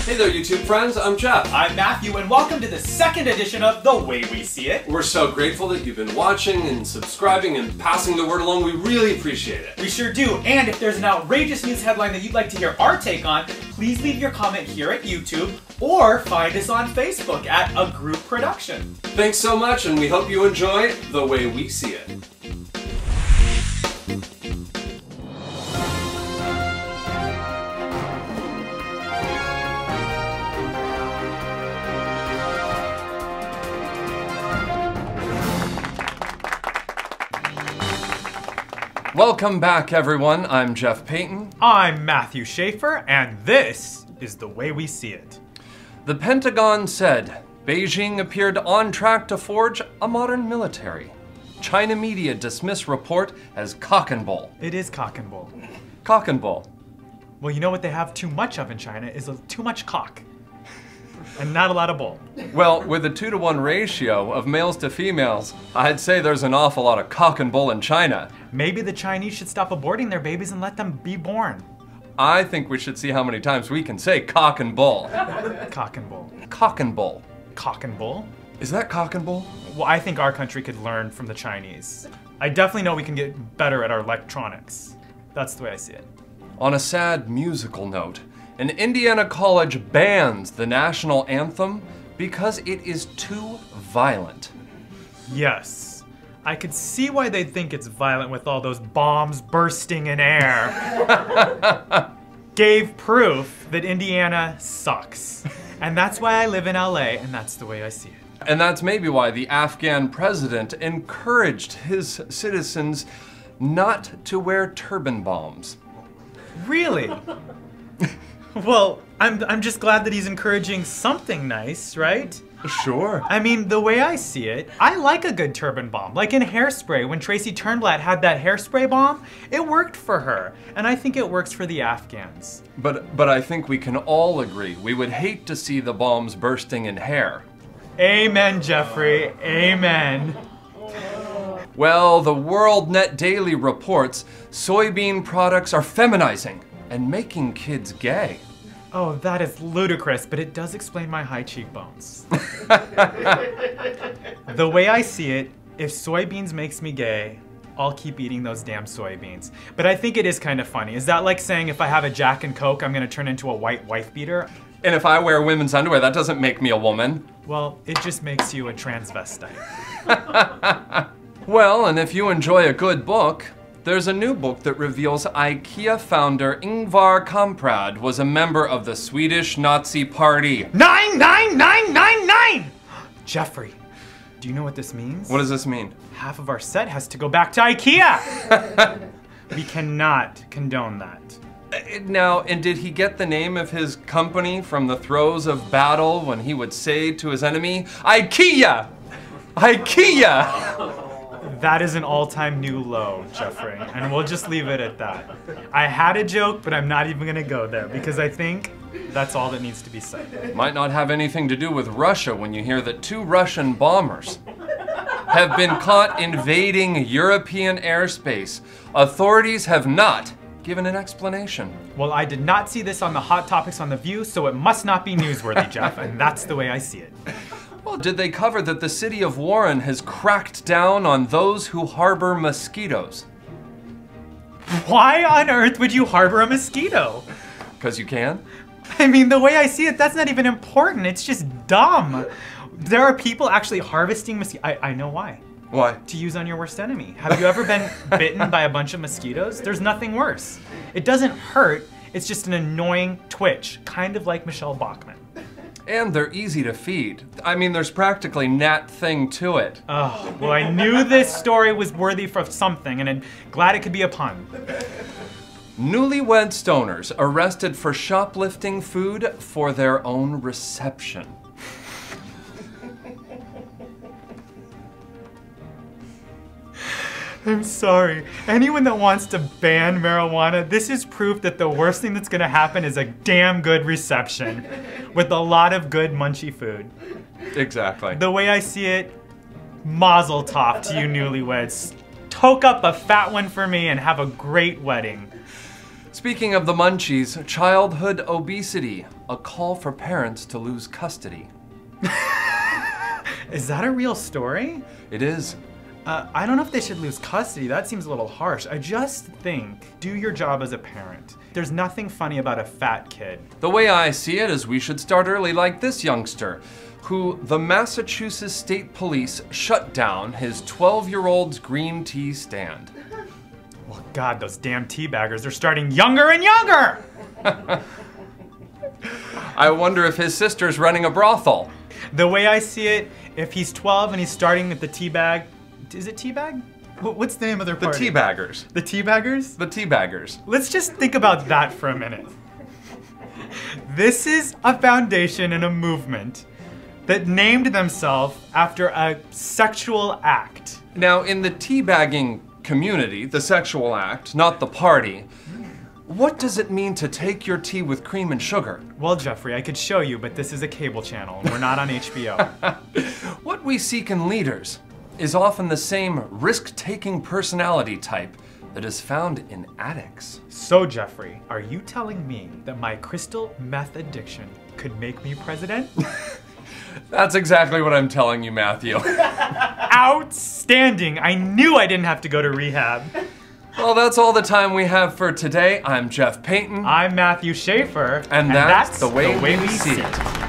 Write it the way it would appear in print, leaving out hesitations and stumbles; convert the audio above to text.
Hey there, YouTube friends. I'm Jeff. I'm Matthew, and welcome to the second edition of The Way We See It. We're so grateful that you've been watching and subscribing and passing the word along. We really appreciate it. We sure do. And if there's an outrageous news headline that you'd like to hear our take on, please leave your comment here at YouTube or find us on Facebook at A Group Production. Thanks so much, and we hope you enjoy The Way We See It. Welcome back, everyone. I'm Jeff Payton. I'm Matthew Shaffer, and this is The Way We See It. The Pentagon said Beijing appeared on track to forge a modern military. China media dismiss report as cock and bull. It is cock and bull. Cock and bull. Well, you know what they have too much of in China is too much cock. And not a lot of bull. Well, with a 2-to-1 ratio of males to females, I'd say there's an awful lot of cock and bull in China. Maybe the Chinese should stop aborting their babies and let them be born. I think we should see how many times we can say cock and bull. Cock and bull. Cock and bull. Cock and bull? Is that cock and bull? Well, I think our country could learn from the Chinese. I definitely know we can get better at our electronics. That's the way I see it. On a sad musical note, an Indiana college bans the national anthem because it is too violent. Yes. I could see why they'd think it's violent with all those bombs bursting in air. Gave proof that Indiana sucks. And that's why I live in LA, and that's the way I see it. And that's maybe why the Afghan president encouraged his citizens not to wear turban bombs. Really? Well, I'm just glad that he's encouraging something nice, right? Sure. I mean, the way I see it, I like a good turban bomb. Like in Hairspray, when Tracy Turnblad had that hairspray bomb, it worked for her. And I think it works for the Afghans. But I think we can all agree we would hate to see the bombs bursting in hair. Amen, Jeffrey. Amen. Well, the World Net Daily reports soybean products are feminizing and making kids gay. Oh, that is ludicrous, but it does explain my high cheekbones. The way I see it, if soybeans makes me gay, I'll keep eating those damn soybeans. But I think it is kind of funny. Is that like saying if I have a Jack and Coke, I'm gonna turn into a white wife beater? And if I wear women's underwear, that doesn't make me a woman. Well, it just makes you a transvestite. Well, and if you enjoy a good book, there's a new book that reveals IKEA founder Ingvar Kamprad was a member of the Swedish Nazi Party. 99999! Jeffrey, do you know what this means? What does this mean? Half of our set has to go back to IKEA! We cannot condone that. Now, and did he get the name of his company from the throes of battle when he would say to his enemy, IKEA! IKEA! That is an all-time new low, Jeffrey, and we'll just leave it at that. I had a joke, but I'm not even gonna go there because I think that's all that needs to be said. Might not have anything to do with Russia when you hear that 2 Russian bombers have been caught invading European airspace. Authorities have not given an explanation. Well, I did not see this on the Hot Topics on The View, so it must not be newsworthy, Jeff, and that's the way I see it. Well, did they cover that the city of Warren has cracked down on those who harbor mosquitoes? Why on earth would you harbor a mosquito? Because you can? I mean, the way I see it, that's not even important. It's just dumb. There are people actually harvesting mosquitoes. I know why. Why? To use on your worst enemy. Have you ever been bitten by a bunch of mosquitoes? There's nothing worse. It doesn't hurt. It's just an annoying twitch, kind of like Michele Bachmann. And they're easy to feed. I mean, there's practically nat thing to it. Oh, well, I knew this story was worthy for something, and I'm glad it could be a pun. Newlywed stoners arrested for shoplifting food for their own reception. I'm sorry. Anyone that wants to ban marijuana, this is proof that the worst thing that's gonna happen is a damn good reception with a lot of good munchy food. Exactly. The way I see it, mazel tov to you newlyweds. Toke up a fat one for me and have a great wedding. Speaking of the munchies, childhood obesity, a call for parents to lose custody. Is that a real story? It is. I don't know if they should lose custody. That seems a little harsh. I just think, do your job as a parent. There's nothing funny about a fat kid. The way I see it is we should start early like this youngster, who the Massachusetts State Police shut down his 12-year-old's green tea stand. Well, God, those damn teabaggers, they're starting younger and younger! I wonder if his sister's running a brothel. The way I see it, if he's 12 and he's starting at the teabag, is it teabag? What's the name of their The party? teabaggers. The teabaggers? The teabaggers. Let's just think about that for a minute. This is a foundation and a movement that named themselves after a sexual act. Now, in the teabagging community, the sexual act, not the party, what does it mean to take your tea with cream and sugar? Well, Jeffrey, I could show you, but this is a cable channel, and we're not on HBO. What we seek in leaders is often the same risk-taking personality type that is found in addicts. So, Jeffrey, are you telling me that my crystal meth addiction could make me president? That's exactly what I'm telling you, Matthew. Outstanding! I knew I didn't have to go to rehab. Well, that's all the time we have for today. I'm Jeff Payton. I'm Matthew Shaffer. And that's the way we see it.